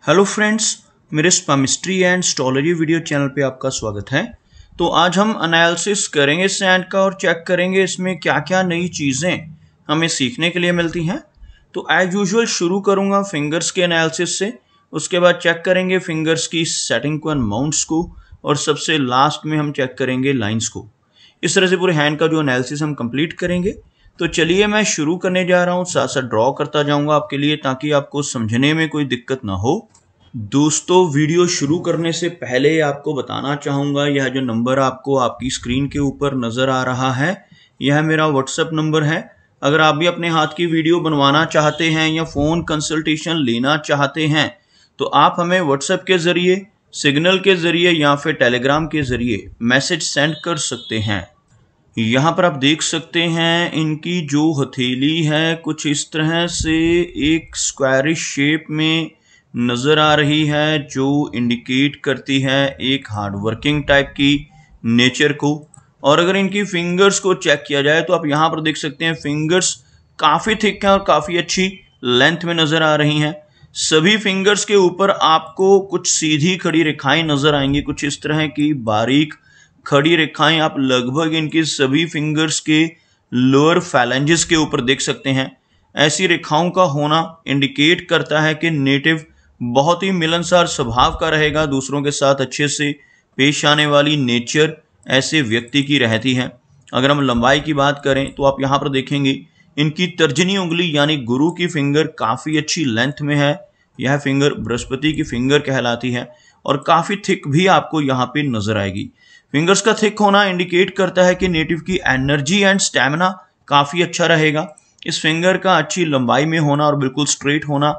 Hello friends, मेरे स्पामिस्ट्री and astrology video channel पे आपका स्वागत है। तो आज हम एनालिसिस करेंगे सैंड का और चेक करेंगे इसमें क्या क्या नई चीज़ें हमें सीखने के लिए मिलती हैं। तो एज यूजुअल शुरू करूंगा फिंगर्स के एनालिसिस से, उसके बाद चेक करेंगे फिंगर्स की सेटिंग को एंड माउंट्स को, और सबसे लास्ट में हम चेक करेंगे लाइंस को। इस तरह से पूरे हैंड का जो एनालिसिस हम कंप्लीट करेंगे। तो चलिए मैं शुरू करने जा रहा हूँ, साथ साथ ड्रॉ करता जाऊंगा आपके लिए ताकि आपको समझने में कोई दिक्कत ना हो। दोस्तों, वीडियो शुरू करने से पहले आपको बताना चाहूँगा, यह जो नंबर आपको आपकी स्क्रीन के ऊपर नज़र आ रहा है, यह मेरा व्हाट्सएप नंबर है। अगर आप भी अपने हाथ की वीडियो बनवाना चाहते हैं या फ़ोन कंसल्टेशन लेना चाहते हैं तो आप हमें व्हाट्सएप के ज़रिए, सिग्नल के ज़रिए या फिर टेलीग्राम के ज़रिए मैसेज सेंड कर सकते हैं। यहाँ पर आप देख सकते हैं इनकी जो हथेली है कुछ इस तरह से एक स्क्वायरिश शेप में नज़र आ रही है, जो इंडिकेट करती है एक हार्डवर्किंग टाइप की नेचर को। और अगर इनकी फिंगर्स को चेक किया जाए तो आप यहाँ पर देख सकते हैं फिंगर्स काफ़ी थिक हैं और काफ़ी अच्छी लेंथ में नज़र आ रही हैं। सभी फिंगर्स के ऊपर आपको कुछ सीधी खड़ी रेखाएं नज़र आएंगी, कुछ इस तरह की बारीक खड़ी रेखाएं आप लगभग इनकी सभी फिंगर्स के लोअर फैलेंजेस के ऊपर देख सकते हैं। ऐसी रेखाओं का होना इंडिकेट करता है कि नेटिव बहुत ही मिलनसार स्वभाव का रहेगा, दूसरों के साथ अच्छे से पेश आने वाली नेचर ऐसे व्यक्ति की रहती है। अगर हम लंबाई की बात करें तो आप यहाँ पर देखेंगे इनकी तर्जनी उंगली यानी गुरु की फिंगर काफ़ी अच्छी लेंथ में है। यह फिंगर बृहस्पति की फिंगर कहलाती है और काफ़ी थिक भी आपको यहाँ पे नजर आएगी। फिंगर्स का थिक होना इंडिकेट करता है कि नेटिव की एनर्जी एंड स्टैमिना काफ़ी अच्छा रहेगा। इस फिंगर का अच्छी लंबाई में होना और बिल्कुल स्ट्रेट होना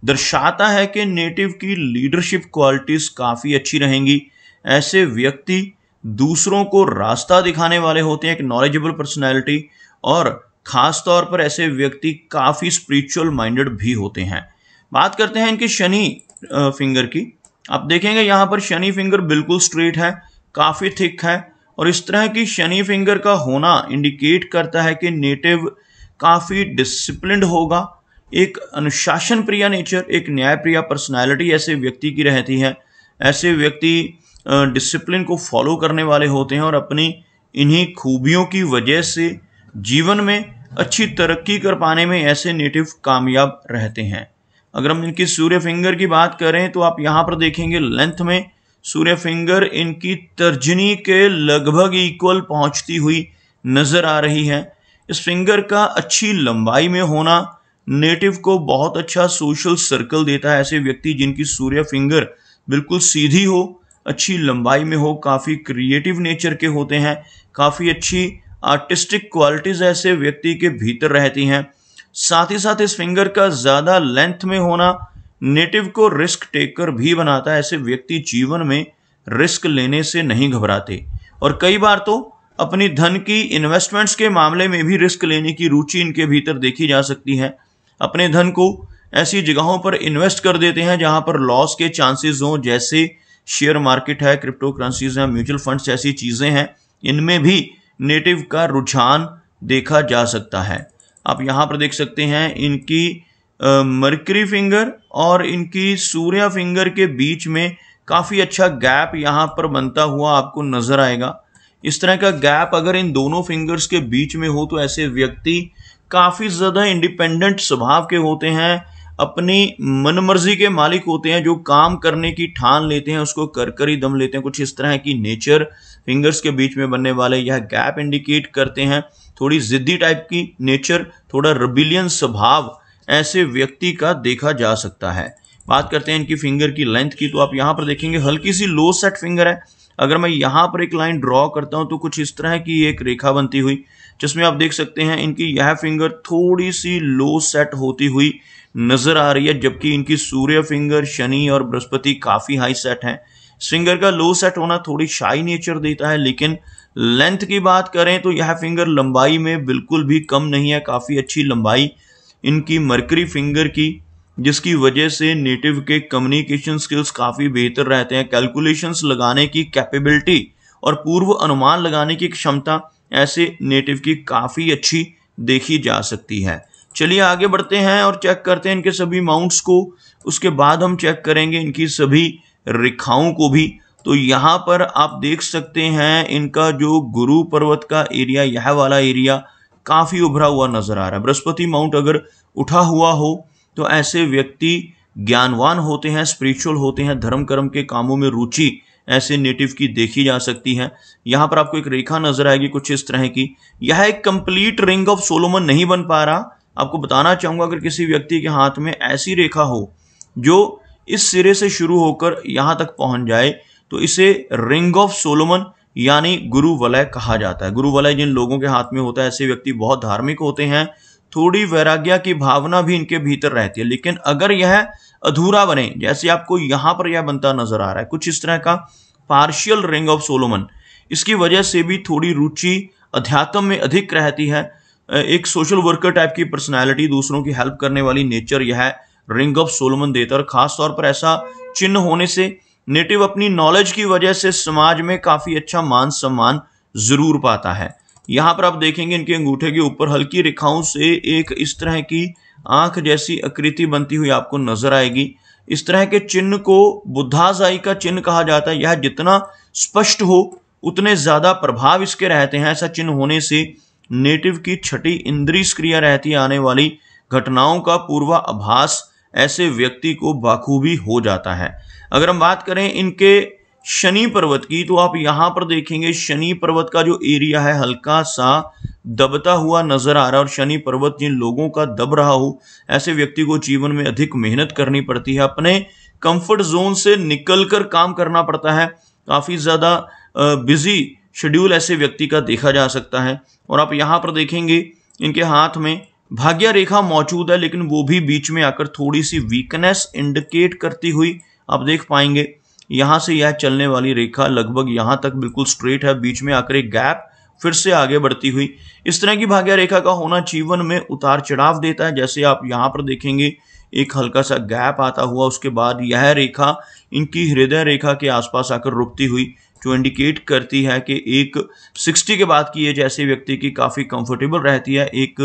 दर्शाता है कि नेटिव की लीडरशिप क्वालिटीज काफ़ी अच्छी रहेंगी। ऐसे व्यक्ति दूसरों को रास्ता दिखाने वाले होते हैं, एक नॉलेजेबल पर्सनैलिटी, और ख़ास तौर पर ऐसे व्यक्ति काफ़ी स्पिरिचुअल माइंडेड भी होते हैं। बात करते हैं इनकी शनि फिंगर की। आप देखेंगे यहाँ पर शनि फिंगर बिल्कुल स्ट्रेट है, काफ़ी थिक है, और इस तरह की शनि फिंगर का होना इंडिकेट करता है कि नेटिव काफ़ी डिसिप्लिन्ड होगा। एक अनुशासन प्रिय नेचर, एक न्याय प्रिय पर्सनालिटी ऐसे व्यक्ति की रहती है। ऐसे व्यक्ति डिसिप्लिन को फॉलो करने वाले होते हैं और अपनी इन्हीं खूबियों की वजह से जीवन में अच्छी तरक्की कर पाने में ऐसे नेटिव कामयाब रहते हैं। अगर हम इनकी सूर्य फिंगर की बात करें तो आप यहाँ पर देखेंगे लेंथ में सूर्य फिंगर इनकी तर्जनी के लगभग इक्वल पहुँचती हुई नज़र आ रही है। इस फिंगर का अच्छी लंबाई में होना नेटिव को बहुत अच्छा सोशल सर्कल देता है। ऐसे व्यक्ति जिनकी सूर्य फिंगर बिल्कुल सीधी हो, अच्छी लंबाई में हो, काफ़ी क्रिएटिव नेचर के होते हैं, काफ़ी अच्छी आर्टिस्टिक क्वालिटीज़ ऐसे व्यक्ति के भीतर रहती हैं। साथ ही साथ इस फिंगर का ज़्यादा लेंथ में होना नेटिव को रिस्क टेकर भी बनाता है। ऐसे व्यक्ति जीवन में रिस्क लेने से नहीं घबराते और कई बार तो अपनी धन की इन्वेस्टमेंट्स के मामले में भी रिस्क लेने की रुचि इनके भीतर देखी जा सकती है। अपने धन को ऐसी जगहों पर इन्वेस्ट कर देते हैं जहां पर लॉस के चांसेस हों, जैसे शेयर मार्केट है, क्रिप्टो करेंसीज है, म्यूचुअल फंड्स जैसी चीज़ें हैं। इनमें भी नेटिव का रुझान देखा जा सकता है। आप यहाँ पर देख सकते हैं इनकी मरकरी फिंगर और इनकी सूर्य फिंगर के बीच में काफ़ी अच्छा गैप यहाँ पर बनता हुआ आपको नज़र आएगा। इस तरह का गैप अगर इन दोनों फिंगर्स के बीच में हो तो ऐसे व्यक्ति काफ़ी ज़्यादा इंडिपेंडेंट स्वभाव के होते हैं, अपनी मनमर्जी के मालिक होते हैं, जो काम करने की ठान लेते हैं उसको कर ही दम लेते हैं। कुछ इस तरह की नेचर फिंगर्स के बीच में बनने वाले यह गैप इंडिकेट करते हैं। थोड़ी ज़िद्दी टाइप की नेचर, थोड़ा रिबिलियन स्वभाव ऐसे व्यक्ति का देखा जा सकता है। बात करते हैं इनकी फिंगर की लेंथ की, तो आप यहाँ पर देखेंगे हल्की सी लो सेट फिंगर है। अगर मैं यहाँ पर एक लाइन ड्रॉ करता हूँ तो कुछ इस तरह की एक रेखा बनती हुई, जिसमें आप देख सकते हैं इनकी यह फिंगर थोड़ी सी लो सेट होती हुई नज़र आ रही है, जबकि इनकी सूर्य फिंगर, शनि और बृहस्पति काफ़ी हाई सेट हैं। इस फिंगर का लो सेट होना थोड़ी शाई नेचर देता है, लेकिन लेंथ की बात करें तो यह फिंगर लंबाई में बिल्कुल भी कम नहीं है। काफ़ी अच्छी लंबाई इनकी मरकरी फिंगर की, जिसकी वजह से नेटिव के कम्युनिकेशन स्किल्स काफ़ी बेहतर रहते हैं। कैलकुलेशंस लगाने की कैपेबिलिटी और पूर्व अनुमान लगाने की क्षमता ऐसे नेटिव की काफ़ी अच्छी देखी जा सकती है। चलिए आगे बढ़ते हैं और चेक करते हैं इनके सभी माउंट्स को उसके बाद हम चेक करेंगे इनकी सभी रेखाओं को भी। तो यहाँ पर आप देख सकते हैं इनका जो गुरु पर्वत का एरिया, यह वाला एरिया काफी उभरा हुआ नजर आ रहा है। बृहस्पति माउंट अगर उठा हुआ हो तो ऐसे व्यक्ति ज्ञानवान होते हैं, स्पिरिचुअल होते हैं, धर्म कर्म के कामों में रुचि ऐसे नेटिव की देखी जा सकती है। यहाँ पर आपको एक रेखा नजर आएगी कुछ इस तरह की। यह एक कंप्लीट रिंग ऑफ सोलोमन नहीं बन पा रहा। आपको बताना चाहूंगा, अगर किसी व्यक्ति के हाथ में ऐसी रेखा हो जो इस सिरे से शुरू होकर यहां तक पहुंच जाए तो इसे रिंग ऑफ सोलोमन यानी गुरु वलय कहा जाता है। गुरु वलय जिन लोगों के हाथ में होता है, ऐसे व्यक्ति बहुत धार्मिक होते हैं, थोड़ी वैराग्य की भावना भी इनके भीतर रहती है। लेकिन अगर यह अधूरा बने, जैसे आपको यहां पर यह बनता नजर आ रहा है कुछ इस तरह का पार्शियल रिंग ऑफ सोलोमन, इसकी वजह से भी थोड़ी रुचि अध्यात्म में अधिक रहती है। एक सोशल वर्कर टाइप की पर्सनैलिटी, दूसरों की हेल्प करने वाली नेचर यह रिंग ऑफ सोलोमन देता है। और खास तौर पर ऐसा चिन्ह होने से नेटिव अपनी नॉलेज की वजह से समाज में काफी अच्छा मान सम्मान जरूर पाता है। यहाँ पर आप देखेंगे इनके अंगूठे के ऊपर हल्की रेखाओं से एक इस तरह की आंख जैसी आकृति बनती हुई आपको नजर आएगी। इस तरह के चिन्ह को बुद्धाजाई का चिन्ह कहा जाता है। यह जितना स्पष्ट हो उतने ज्यादा प्रभाव इसके रहते हैं। ऐसा चिन्ह होने से नेटिव की छठी इंद्रिय क्रिया रहती है, आने वाली घटनाओं का पूर्वाभास ऐसे व्यक्ति को बाखूबी हो जाता है। अगर हम बात करें इनके शनि पर्वत की, तो आप यहां पर देखेंगे शनि पर्वत का जो एरिया है हल्का सा दबता हुआ नजर आ रहा है। और शनि पर्वत जिन लोगों का दब रहा हो, ऐसे व्यक्ति को जीवन में अधिक मेहनत करनी पड़ती है, अपने कंफर्ट जोन से निकलकर काम करना पड़ता है। काफी ज्यादा बिजी शेड्यूल ऐसे व्यक्ति का देखा जा सकता है। और आप यहां पर देखेंगे इनके हाथ में भाग्य रेखा मौजूद है, लेकिन वो भी बीच में आकर थोड़ी सी वीकनेस इंडिकेट करती हुई आप देख पाएंगे। यहां से यह चलने वाली रेखा लगभग यहां तक बिल्कुल स्ट्रेट है, बीच में आकर एक गैप, फिर से आगे बढ़ती हुई। इस तरह की भाग्य रेखा का होना जीवन में उतार चढ़ाव देता है। जैसे आप यहां पर देखेंगे एक हल्का सा गैप आता हुआ, उसके बाद यह रेखा इनकी हृदय रेखा के आसपास आकर रुकती हुई, जो इंडिकेट करती है कि एक 60 के बाद की एज ऐसे व्यक्ति की काफ़ी कंफर्टेबल रहती है। एक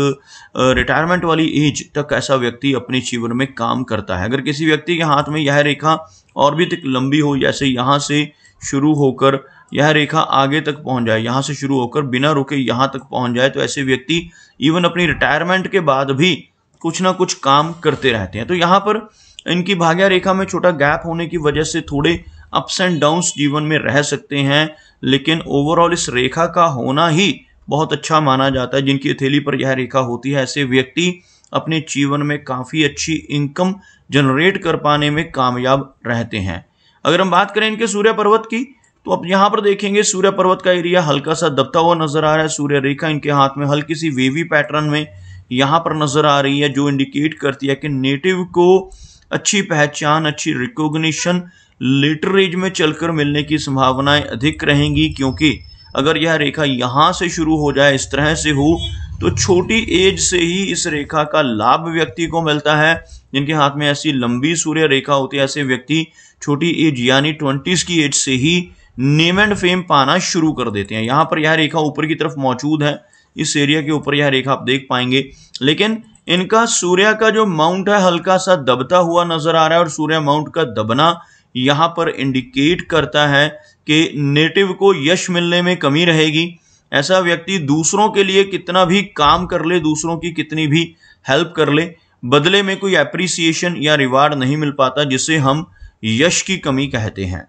रिटायरमेंट वाली एज तक ऐसा व्यक्ति अपने जीवन में काम करता है। अगर किसी व्यक्ति के हाथ में यह रेखा और भी तक लंबी हो, जैसे यहाँ से शुरू होकर यह रेखा आगे तक पहुँच जाए, यहाँ से शुरू होकर बिना रुके यहाँ तक पहुँच जाए, तो ऐसे व्यक्ति इवन अपनी रिटायरमेंट के बाद भी कुछ ना कुछ काम करते रहते हैं। तो यहाँ पर इनकी भाग्य रेखा में छोटा गैप होने की वजह से थोड़े अप्स एंड डाउन्स जीवन में रह सकते हैं, लेकिन ओवरऑल इस रेखा का होना ही बहुत अच्छा माना जाता है। जिनकी हथेली पर यह रेखा होती है, ऐसे व्यक्ति अपने जीवन में काफ़ी अच्छी इनकम जनरेट कर पाने में कामयाब रहते हैं। अगर हम बात करें इनके सूर्य पर्वत की, तो अब यहाँ पर देखेंगे सूर्य पर्वत का एरिया हल्का सा दबता हुआ नजर आ रहा है। सूर्य रेखा इनके हाथ में हल्की सी वेवी पैटर्न में यहाँ पर नजर आ रही है, जो इंडिकेट करती है कि नेटिव को अच्छी पहचान, अच्छी रिकॉग्निशन लेटर एज में चलकर मिलने की संभावनाएं अधिक रहेंगी। क्योंकि अगर यह रेखा यहाँ से शुरू हो जाए, इस तरह से हो, तो छोटी एज से ही इस रेखा का लाभ व्यक्ति को मिलता है। जिनके हाथ में ऐसी लंबी सूर्य रेखा होती है, ऐसे व्यक्ति छोटी एज यानी 20s की एज से ही नेम एंड फेम पाना शुरू कर देते हैं। यहाँ पर यह रेखा ऊपर की तरफ मौजूद है, इस एरिया के ऊपर यह रेखा आप देख पाएंगे। लेकिन इनका सूर्य का जो माउंट है हल्का सा दबता हुआ नजर आ रहा है, और सूर्य माउंट का दबना यहाँ पर इंडिकेट करता है कि नेटिव को यश मिलने में कमी रहेगी। ऐसा व्यक्ति दूसरों के लिए कितना भी काम कर ले, दूसरों की कितनी भी हेल्प कर ले, बदले में कोई एप्रिसिएशन या रिवार्ड नहीं मिल पाता, जिसे हम यश की कमी कहते हैं।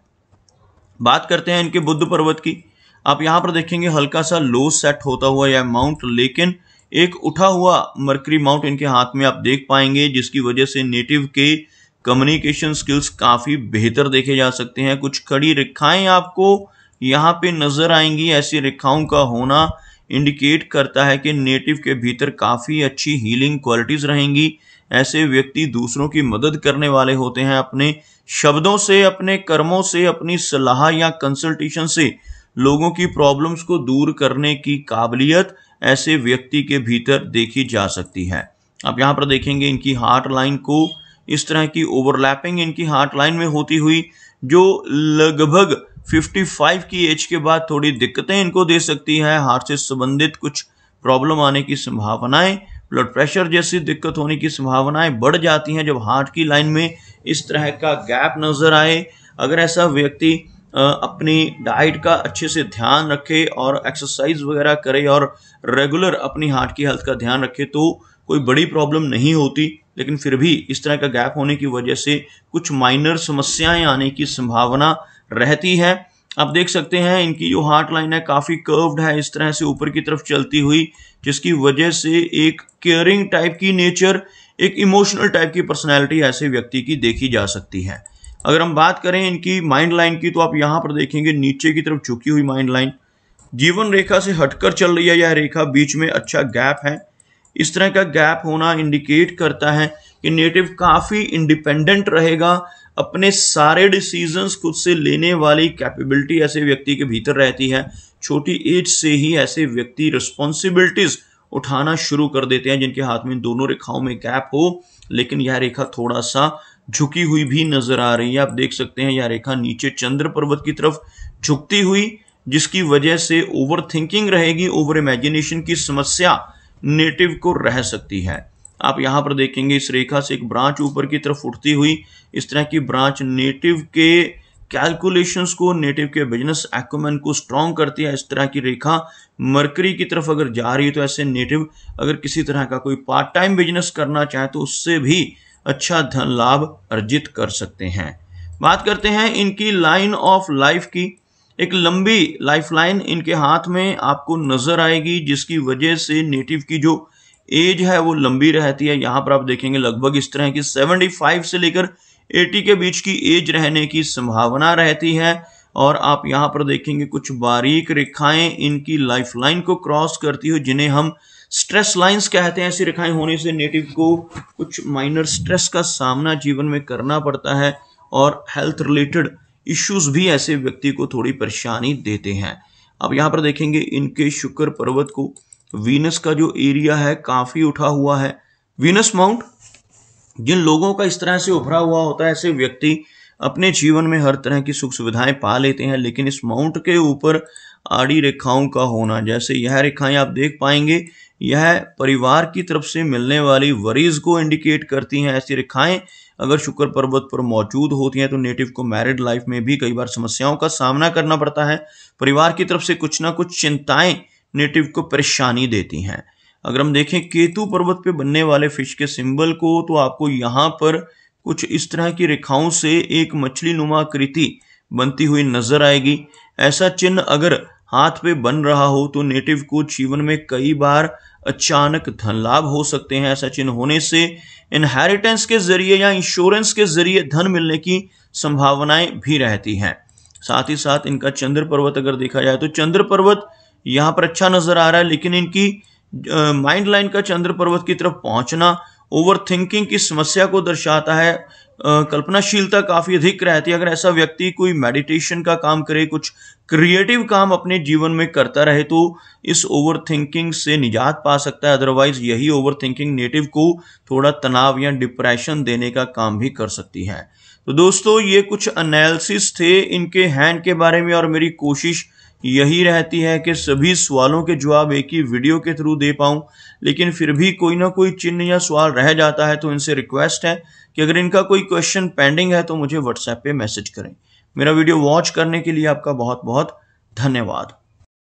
बात करते हैं इनके बुध पर्वत की। आप यहाँ पर देखेंगे हल्का सा लो सेट होता हुआ यह माउंट, लेकिन एक उठा हुआ मरकरी माउंट इनके हाथ में आप देख पाएंगे, जिसकी वजह से नेटिव के कम्युनिकेशन स्किल्स काफ़ी बेहतर देखे जा सकते हैं। कुछ कड़ी रेखाएं आपको यहाँ पे नजर आएंगी। ऐसी रेखाओं का होना इंडिकेट करता है कि नेटिव के भीतर काफ़ी अच्छी हीलिंग क्वालिटीज़ रहेंगी। ऐसे व्यक्ति दूसरों की मदद करने वाले होते हैं। अपने शब्दों से, अपने कर्मों से, अपनी सलाह या कंसल्टेशन से लोगों की प्रॉब्लम्स को दूर करने की काबिलियत ऐसे व्यक्ति के भीतर देखी जा सकती है। आप यहाँ पर देखेंगे इनकी हार्ट लाइन को इस तरह की ओवरलैपिंग इनकी हार्ट लाइन में होती हुई, जो लगभग 55 की एज के बाद थोड़ी दिक्कतें इनको दे सकती है। हार्ट से संबंधित कुछ प्रॉब्लम आने की संभावनाएं ब्लड प्रेशर जैसी दिक्कत होने की संभावनाएं बढ़ जाती हैं जब हार्ट की लाइन में इस तरह का गैप नजर आए। अगर ऐसा व्यक्ति अपनी डाइट का अच्छे से ध्यान रखे और एक्सरसाइज वगैरह करे और रेगुलर अपनी हार्ट की हेल्थ का ध्यान रखे तो कोई बड़ी प्रॉब्लम नहीं होती, लेकिन फिर भी इस तरह का गैप होने की वजह से कुछ माइनर समस्याएं आने की संभावना रहती है। आप देख सकते हैं इनकी जो हार्ट लाइन है काफ़ी कर्व्ड है, इस तरह से ऊपर की तरफ चलती हुई, जिसकी वजह से एक केयरिंग टाइप की नेचर, एक इमोशनल टाइप की पर्सनैलिटी ऐसे व्यक्ति की देखी जा सकती है। अगर हम बात करें इनकी माइंड लाइन की तो आप यहाँ पर देखेंगे नीचे की तरफ झुकी हुई माइंड लाइन जीवन रेखा से हटकर चल रही है। यह रेखा बीच में अच्छा गैप है। इस तरह का गैप होना इंडिकेट करता है कि नेटिव काफ़ी इंडिपेंडेंट रहेगा, अपने सारे डिसीजंस खुद से लेने वाली कैपेबिलिटी ऐसे व्यक्ति के भीतर रहती है। छोटी एज से ही ऐसे व्यक्ति रिस्पॉन्सिबिलिटीज उठाना शुरू कर देते हैं जिनके हाथ में दोनों रेखाओं में गैप हो, लेकिन यह रेखा थोड़ा सा झुकी हुई भी नजर आ रही है। आप देख सकते हैं यह रेखा नीचे चंद्र पर्वत की तरफ झुकती हुई, जिसकी वजह से ओवर थिंकिंग रहेगी, ओवर इमेजिनेशन की समस्या नेटिव को रह सकती है। आप यहाँ पर देखेंगे इस रेखा से एक ब्रांच ऊपर की तरफ उठती हुई, इस तरह की ब्रांच नेटिव के कैलकुलेशंस को, नेटिव के बिजनेस एक्यूमेन को स्ट्रॉन्ग करती है। इस तरह की रेखा मरकरी की तरफ अगर जा रही है तो ऐसे नेटिव अगर किसी तरह का कोई पार्ट टाइम बिजनेस करना चाहे तो उससे भी अच्छा धन लाभ अर्जित कर सकते हैं। बात करते हैं इनकी लाइन ऑफ लाइफ की। एक लंबी लाइफ लाइन इनके हाथ में आपको नजर आएगी, जिसकी वजह से नेटिव की जो एज है वो लंबी रहती है। यहाँ पर आप देखेंगे लगभग इस तरह की 75 से लेकर 80 के बीच की एज रहने की संभावना रहती है। और आप यहाँ पर देखेंगे कुछ बारीक रेखाएं इनकी लाइफ लाइन को क्रॉस करती हुई, जिन्हें हम स्ट्रेस लाइंस कहते हैं। ऐसी रेखाएं होने से नेटिव को कुछ माइनर स्ट्रेस का सामना जीवन में करना पड़ता है और हेल्थ रिलेटेड इश्यूज भी ऐसे व्यक्ति को थोड़ी परेशानी देते हैं। अब यहाँ पर देखेंगे इनके शुक्र पर्वत को वीनस का जो एरिया है काफी उठा हुआ है। वीनस माउंट जिन लोगों का इस तरह से उभरा हुआ होता है, ऐसे व्यक्ति अपने जीवन में हर तरह की सुख सुविधाएं पा लेते हैं, लेकिन इस माउंट के ऊपर आड़ी रेखाओं का होना, जैसे यह रेखाएं आप देख पाएंगे, यह परिवार की तरफ से मिलने वाली वरीज को इंडिकेट करती हैं। ऐसी रेखाएं अगर शुक्र पर्वत पर मौजूद होती हैं तो नेटिव को मैरिड लाइफ में भी कई बार समस्याओं का सामना करना पड़ता है। परिवार की तरफ से कुछ ना कुछ चिंताएं नेटिव को परेशानी देती हैं। अगर हम देखें केतु पर्वत पे बनने वाले फिश के सिंबल को तो आपको यहाँ पर कुछ इस तरह की रेखाओं से एक मछली नुमा आकृति बनती हुई नजर आएगी। ऐसा चिन्ह अगर हाथ पे बन रहा हो तो नेटिव को जीवन में कई बार अचानक धन लाभ हो सकते हैं। ऐसा चिन्ह होने से इनहेरिटेंस के जरिए या इंश्योरेंस के जरिए धन मिलने की संभावनाएं भी रहती हैं। साथ ही साथ इनका चंद्र पर्वत अगर देखा जाए तो चंद्र पर्वत यहाँ पर अच्छा नजर आ रहा है, लेकिन इनकी माइंड लाइन का चंद्र पर्वत की तरफ पहुंचना ओवर थिंकिंग की समस्या को दर्शाता है। कल्पनाशीलता काफी अधिक रहती है। अगर ऐसा व्यक्ति कोई मेडिटेशन का काम करे, कुछ क्रिएटिव काम अपने जीवन में करता रहे तो इस ओवर थिंकिंग से निजात पा सकता है। अदरवाइज यही ओवर थिंकिंग नेटिव को थोड़ा तनाव या डिप्रेशन देने का काम भी कर सकती है। तो दोस्तों ये कुछ एनालिसिस थे इनके हैंड के बारे में, और मेरी कोशिश यही रहती है कि सभी सवालों के जवाब एक ही वीडियो के थ्रू दे पाऊं, लेकिन फिर भी कोई ना कोई चिन्ह या सवाल रह जाता है तो इनसे रिक्वेस्ट है कि अगर इनका कोई क्वेश्चन पेंडिंग है तो मुझे व्हाट्सएप पे मैसेज करें। मेरा वीडियो वॉच करने के लिए आपका बहुत बहुत धन्यवाद।